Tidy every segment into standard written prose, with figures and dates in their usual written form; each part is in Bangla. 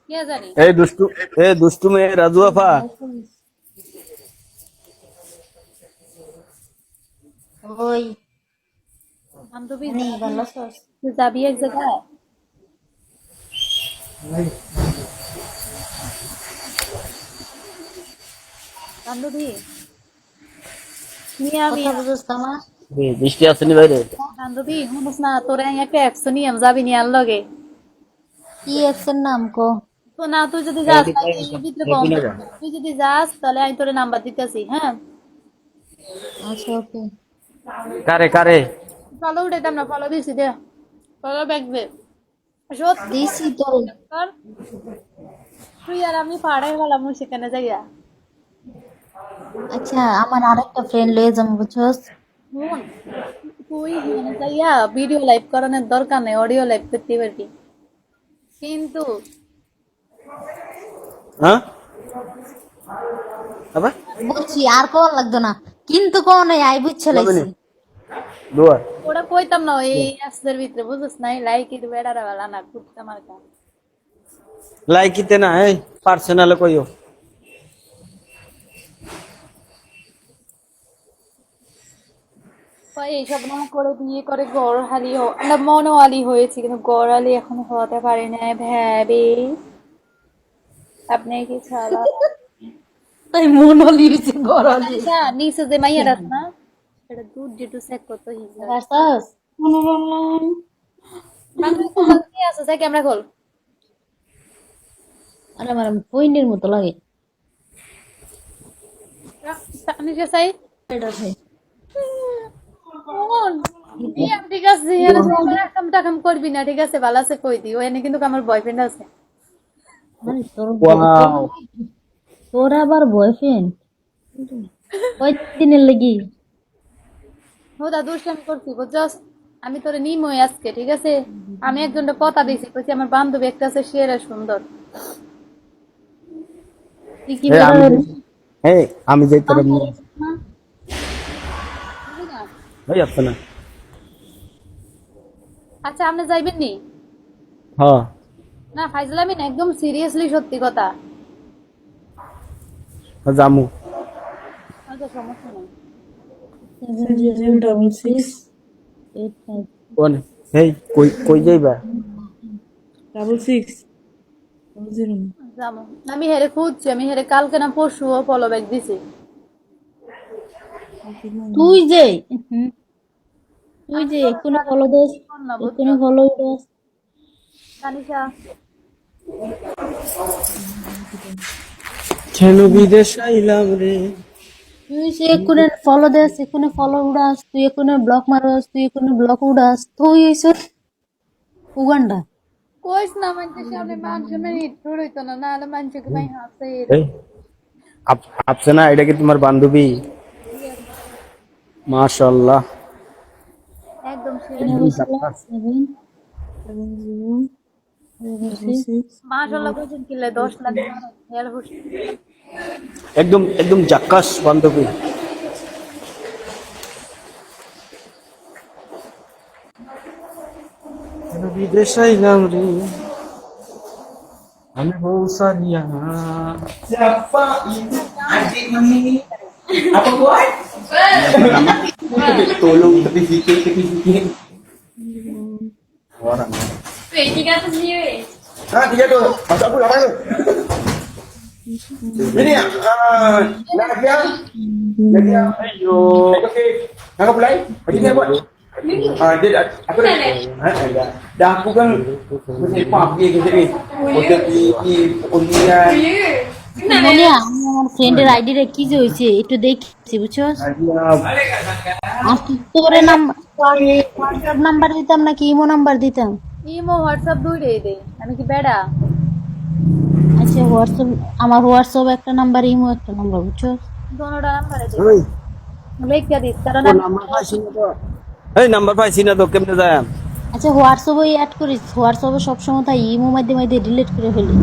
কে জানি এই দুষ্টু মেয়ে রাজু আফা। ওই বান্ধবী মানে ভালো আছোস? তুই যাবি এক জায়গায় বান্ধবী নিয়ে আমি কথা বুঝোস তো আমার? বৃষ্টি আসেনি বাইরে? বান্ধবী শুনুস না তোরে আমি একটা অ্যাপস নিয়ে যাবি নি আর লগে কি অ্যাপসের নাম কো? তো না তুই যদি যাস তাহলে এই ভিতরে কম তুই যদি যাস তাহলে আমি তোরে নাম্বার দিতেছি হ্যাঁ আচ্ছা ওকে। কারে কারে? ফলো উঠাইতাম না ফলো দিছি দে ফলো ব্যাক দে সত্যি দিছি তো। কর তুই আর আমি পাড়ায় গেলাম সেখানে যাইয়া আচ্ছা আমার আরেকটা ফ্রেন্ড লয়ে যাবো বুঝছস? শুন তুই সেখানে যাইয়া ভিডিও লাইভ করানোর দরকার নেই অডিও লাইভ করতে পারবি কিন্তু হ্যাঁ আবার বুঝছি আর কোন লাগতো না, কিন্তু কোন আই বুঝছে লাইছি। দুয়ার ওরা কইতাম না এই অ্যাপসের ভিতরে বুঝছিস না লাইক ইট বেড়ারা বেলা না করতে আমার কাছে লাইকিতে না এই পার্সোনালে কইও। এইসব না করে বিয়ে করে গড়হালি আমরা মনোয়ালি হয়েছি কিন্তু গড়হালি এখন হতে পারি না ভ্যাবে আপনি কি ছাড়া তাই মন লিয়েছে গরালি। আচ্ছা নিচে যে মাইয়া রাত না সেটা দুধ যেটু চেক করতে হিসাব বুঝছস? নিয়ে আসো সে ক্যামেরা খোল আরে আমার পইন্ডের মতো লাগে নিচে চাই এটা আছে। ঠিক আছে টাকাম করবি না ঠিক আছে ভালো আছে কই দি ওখানে কিন্তু আমার বয়ফ্রেন্ড আছে মানে তোর ওয়াও তোর আবার বয়ফ্রেন্ড কয়দিনের লাগি? ও দাদু আমি করছি বুঝছস আমি তোরে নিমই আজকে ঠিক আছে আমি একজনটা কথা দিয়েছি বলছি আমার বান্ধবী একটা আছে সেরা সুন্দর তুই কি আমি যাই তোর এই আপনা না। আচ্ছা আপনি যাইবেন নি হ্যাঁ না ফাইজলামি না একদম সিরিয়াসলি সত্যি কথা জামু আচ্ছা সমস্যা নেই 70685 কোন হেই কই কই যাইবা? 6600 যাবো আমি হেরে খুঁজছি আমি হেরে কালকে না পরশু ফলো ব্যাক দিছি তুই যে তুই যে এক্ষুনি ফলো দিস, এক্ষুনি ফলো দিস। তানিশা কেন বিদেশ আইলাম রে? তুই সে এক্ষুনি ফলো দিস, এক্ষুনি ফলো উড়াস, তুই এক্ষুনি ব্লক মারস, তুই এক্ষুনি ব্লক উড়াস, তুই এইসব উগান্ডা। কইস না মানুষের সামনে মানুষের মানে ইট্রুর হইতো না নাহলে মানুষকে ভাই হাসে এই আপসনা এটা কি তোমার বান্ধবী? মাশাআল্লাহ একদম একদম ঝাকাস। 7006 মাশাআল্লাহ কইছেন কিলে 10 লাখ হেয়ার হুস একদম একদম জাক্কাস বান্ধবী। কেন বিদেশ আইলাম রে আমি বৌসারিয়া। Siapa ini adik ini? Apa buat? Tolong tepi sikit. Orang. Weh, tiga atas ni weh. Ah, tiga tu. Masak apa apa tu? Ini ya. Lagi ya. Lagi ya. Ayo Okey. Nak pulai? Bagi ni buat. Dia aku dah. Dah aku kan mesti paham dia ke sini. Hotel di Unian. মনে আমি আমার ফ্রেন্ডের আইডি রে কি যে হইছে একটু দেখছি বুঝছস? আর তোরে হোয়াটসঅ্যাপ নাম্বার দিতাম নাকি ইমো নাম্বার দিতাম? ইমো হোয়াটসঅ্যাপ দুইটাই দে আমি কি বেড়া আচ্ছা হোয়াটসঅ্যাপ, আমার হোয়াটসঅ্যাপ একটা নাম্বার, ইমো একটা নাম্বার বুঝছস? দোনোটা নাম্বারে দে ওই লেখা দিস কারণ নাম্বার পাইছি না তো। এই নাম্বার পাইছি না তো কেমনে যায়? আচ্ছা হোয়াটসঅ্যাপে অ্যাড করিস, হোয়াটসঅ্যাপে সবসময় তাই ইমো মাধ্যমে ডিলিট করে ফেলি।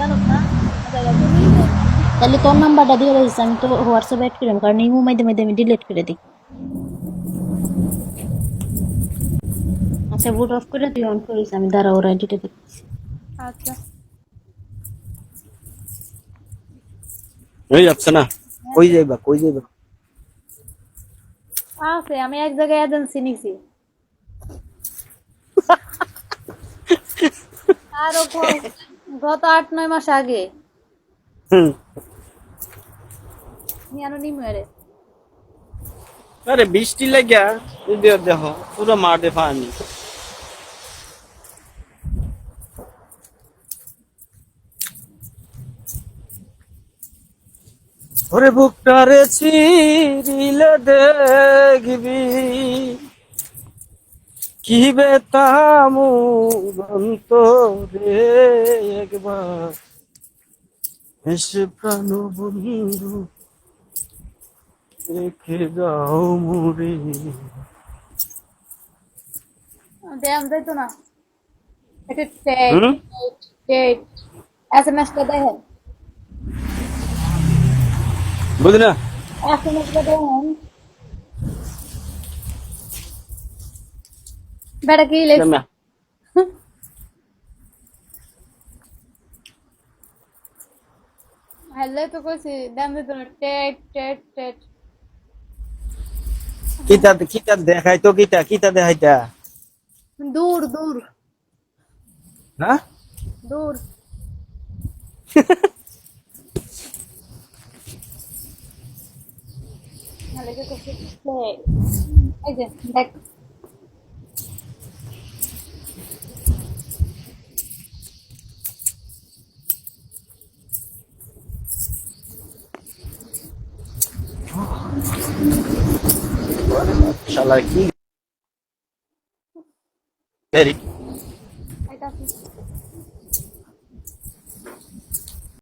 জানো না তাহলে তোর নাম্বারটা দিয়ে দিস, আমি তো হোয়াটসঅ্যাপে অ্যাড করিম, কারণ ইমো মাধ্যমে আমি ডিলিট করে দিই। আচ্ছা বুট অফ করে তুই অন করিস, আমি দাঁড়া ওর আইডিটা দেখছি। আচ্ছা ওই যাচ্ছে না, কই যাইবা কই যাইবা? আছে, আমি এক জায়গায় এজেন্সি নিছি। আরো গত 8-9 মাস আগে হুম। আমি আরো নিমুয়ারে। আরে বৃষ্টি লাগিয়া দেখো পুরো মাঠে পানি। ওরে বুকটারে চিরিলে দেখবি কি বেতামু অন্তরে একবার এসে প্রাণ বন্ধু রেখে যাও মুরে। দেম যাইতো না। এটা টেট হুম? টেট এসএমএসটা দেখেন, বুঝলি না? এসএমএসটা দেখেন। বেটা কি লেখছে? হ্যালো তো কইছি, দেম যাইতো না। টেট টেট টেট কিতা কিতা দেখাইতো, কিতা কিতা দেখাইতা? দূর দূর হ্যাঁ দূর। হ্যালো তো কইছি টেট। এই যে দেখ, শালা কি এরি এটা